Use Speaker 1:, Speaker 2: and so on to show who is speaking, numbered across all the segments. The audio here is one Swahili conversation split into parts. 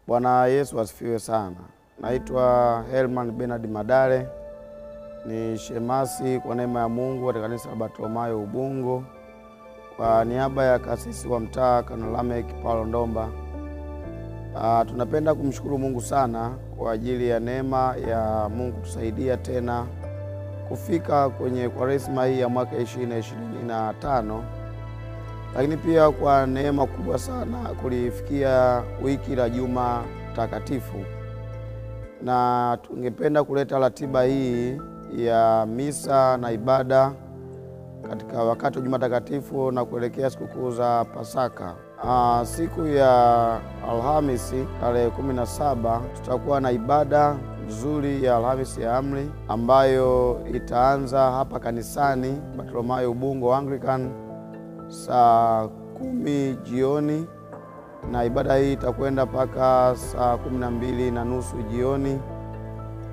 Speaker 1: Bwana Yesu asifiwe sana. Naitwa Herman Bernard Madale, ni shemasi kwa neema ya Mungu katika kanisa la Bartolomayo Ubungo, kwa niaba ya kasisi wa mtaa Kanali Lameck Paulo Ndomba. Tunapenda kumshukuru Mungu sana kwa ajili ya neema ya Mungu kusaidia tena kufika kwenye Kwaresma hii ya mwaka 2025, lakini pia kwa neema kubwa sana kulifikia wiki la Juma Takatifu. Na tungependa kuleta ratiba hii ya misa na ibada katika wakati wa Juma Takatifu na kuelekea sikukuu za Pasaka. Siku ya Alhamisi tarehe 17 tutakuwa na ibada nzuri ya Alhamisi ya Amri ambayo itaanza hapa kanisani Bartolomayo Ubungo Anglican saa 10 jioni, na ibada hii itakwenda mpaka saa 12:30 jioni.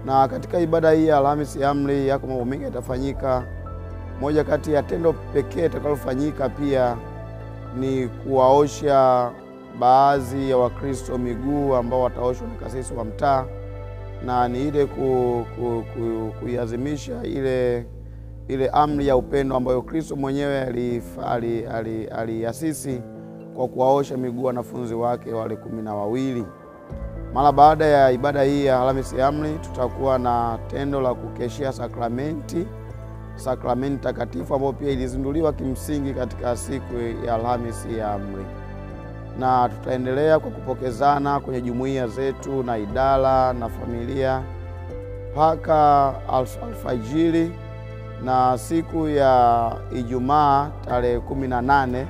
Speaker 1: Na katika ibada hii ya Alhamisi ya Amri yako mambo mengi yatafanyika. Moja kati ya tendo pekee itakalofanyika pia ni kuwaosha baadhi ya Wakristo miguu ambao wataoshwa na kasisi wa mtaa, na ni ile kuiazimisha ile amri ya upendo ambayo Kristo mwenyewe aliasisi kwa kuwaosha miguu wanafunzi wake wale 12. Mara baada ya ibada hii ya Alhamisi ya Amri tutakuwa na tendo la kukeshea sakramenti takatifu ambayo pia ilizinduliwa kimsingi katika siku ya Alhamisi ya Amri. Na tutaendelea kwa kupokezana kwenye jumuiya zetu na idara na familia mpaka alfajiri. Na siku ya Ijumaa tarehe 18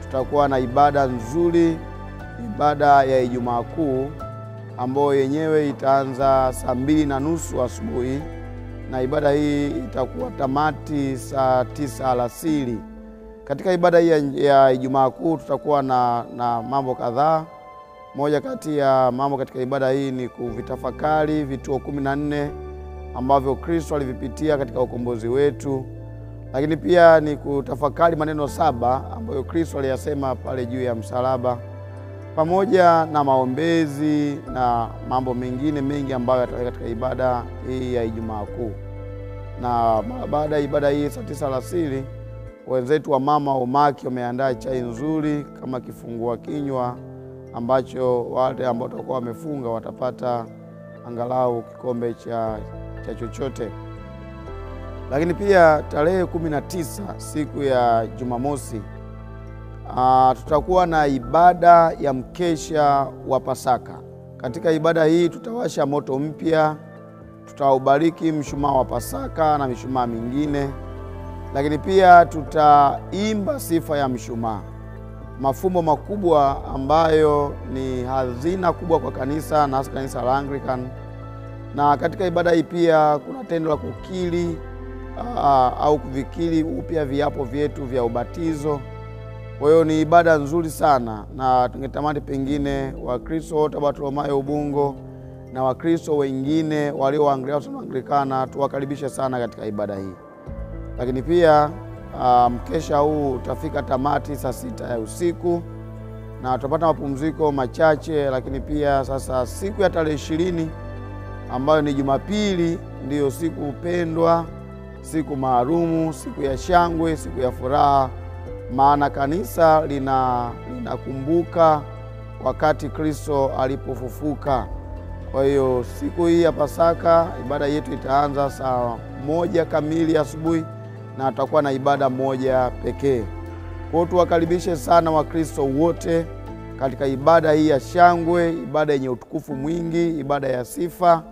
Speaker 1: tutakuwa na ibada nzuri, ibada ya Ijumaa Kuu ambayo yenyewe itaanza saa 2:30 asubuhi, na ibada hii itakuwa tamati saa 9 alasiri. Katika ibada hii ya Ijumaa Kuu tutakuwa na mambo kadhaa. Moja kati ya mambo katika ibada hii ni kuvitafakari vituo 14 ambavyo Kristo alivipitia katika ukombozi wetu, lakini pia ni kutafakari maneno 7 ambayo Kristo aliyasema pale juu ya msalaba, pamoja na maombezi na mambo mengine mengi ambayo yatafanyika katika ibada hii ya Ijumaa Kuu. Na baada ya ibada hii saa 9 alasiri, wenzetu wa mama umaki wameandaa chai nzuri kama kifungua kinywa ambacho wale ambao watakuwa wamefunga watapata angalau kikombe cha chochote. Lakini pia tarehe 19 siku ya Jumamosi tutakuwa na ibada ya mkesha wa Pasaka. Katika ibada hii tutawasha moto mpya, tutaubariki mshumaa wa Pasaka na mishumaa mingine, lakini pia tutaimba sifa ya mshumaa, mafumbo makubwa ambayo ni hazina kubwa kwa kanisa na hasa kanisa la Anglican. Na katika ibada hii pia kuna tendo la kukiri au kuvikiri upya viapo vyetu vya ubatizo. Kwa hiyo ni ibada nzuri sana, na tungetamani pengine Wakristo wote wa Bartolomayo Ubungo na Wakristo wengine walio Anglikana tuwakaribishe sana katika ibada hii. Lakini pia mkesha huu utafika tamati saa 6 ya usiku na tutapata mapumziko machache. Lakini pia sasa siku ya tarehe 20 ambayo ni Jumapili ndiyo siku upendwa, siku maalumu, siku ya shangwe, siku ya furaha, maana kanisa linakumbuka wakati Kristo alipofufuka. Kwa hiyo siku hii ya Pasaka ibada yetu itaanza saa 1 kamili asubuhi na tutakuwa na ibada moja pekee. Kwa hiyo tuwakaribishe sana Wakristo wote katika ibada hii ya shangwe, ibada yenye utukufu mwingi, ibada ya sifa,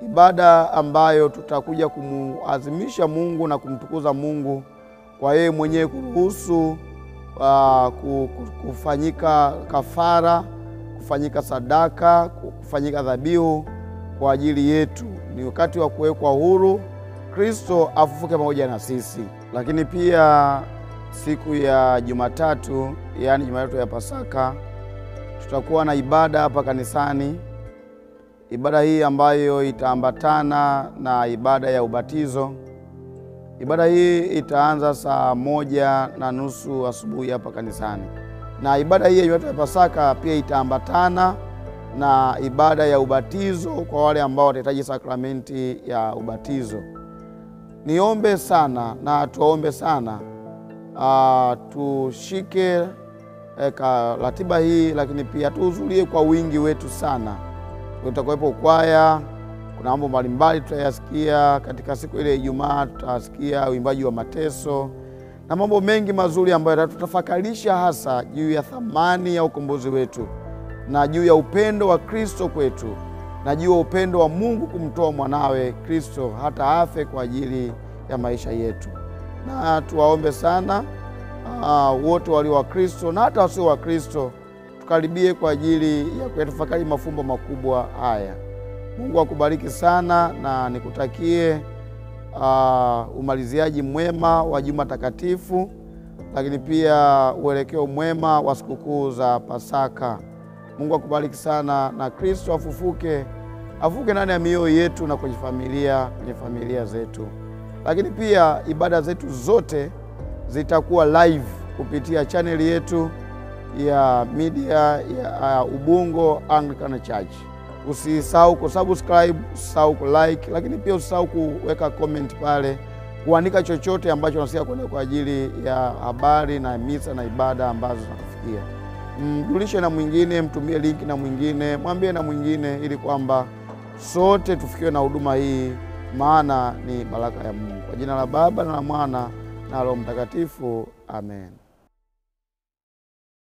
Speaker 1: ibada ambayo tutakuja kumuazimisha Mungu na kumtukuza Mungu kwa yeye mwenyewe kuruhusu kufanyika kafara, kufanyika sadaka, kufanyika dhabihu kwa ajili yetu. Ni wakati wa kuwekwa huru, Kristo afufuke pamoja na sisi. Lakini pia siku ya Jumatatu, yaani Jumatatu ya Pasaka, tutakuwa na ibada hapa kanisani. Ibada hii ambayo itaambatana na ibada ya ubatizo. Ibada hii itaanza saa 1:30 asubuhi hapa kanisani. Na ibada hii ya Pasaka pia itaambatana na ibada ya ubatizo kwa wale ambao watahitaji sakramenti ya ubatizo. Niombe sana na tuombe sana tushike ratiba hii, lakini pia tuhudhurie kwa wingi wetu sana. Tutakuwepo kwaya, kuna mambo mbalimbali tutayasikia katika siku ile Ijumaa. Tutasikia uimbaji wa mateso na mambo mengi mazuri ambayo tutafakarisha hasa juu ya thamani ya ukombozi wetu na juu ya upendo wa Kristo kwetu na juu ya upendo wa Mungu kumtoa mwanawe Kristo hata afe kwa ajili ya maisha yetu. Na tuwaombe sana wote walio wa Kristo na hata wasio wa Kristo tukaribie kwa ajili ya kuyatafakari mafumbo makubwa haya. Mungu akubariki sana na nikutakie umaliziaji mwema wa Juma Takatifu, lakini pia uelekeo mwema wa sikukuu za Pasaka. Mungu akubariki sana na Kristo afufuke ndani ya mioyo yetu na kwenye familia zetu. Lakini pia ibada zetu zote zitakuwa live kupitia channel yetu ya media ya Ubungo Anglican Church. Usisahau kusubscribe, usisahau kulike, lakini pia usisahau kuweka comment pale, kuandika chochote ambacho unasikia kwa ajili ya habari na misa na ibada ambazo zinakufikia. Mjulishe na mwingine, mtumie link na mwingine, mwambie na mwingine, ili kwamba sote tufikiwe na huduma hii, maana ni baraka ya Mungu. Kwa jina la Baba na la Mwana na Roho Mtakatifu, amen.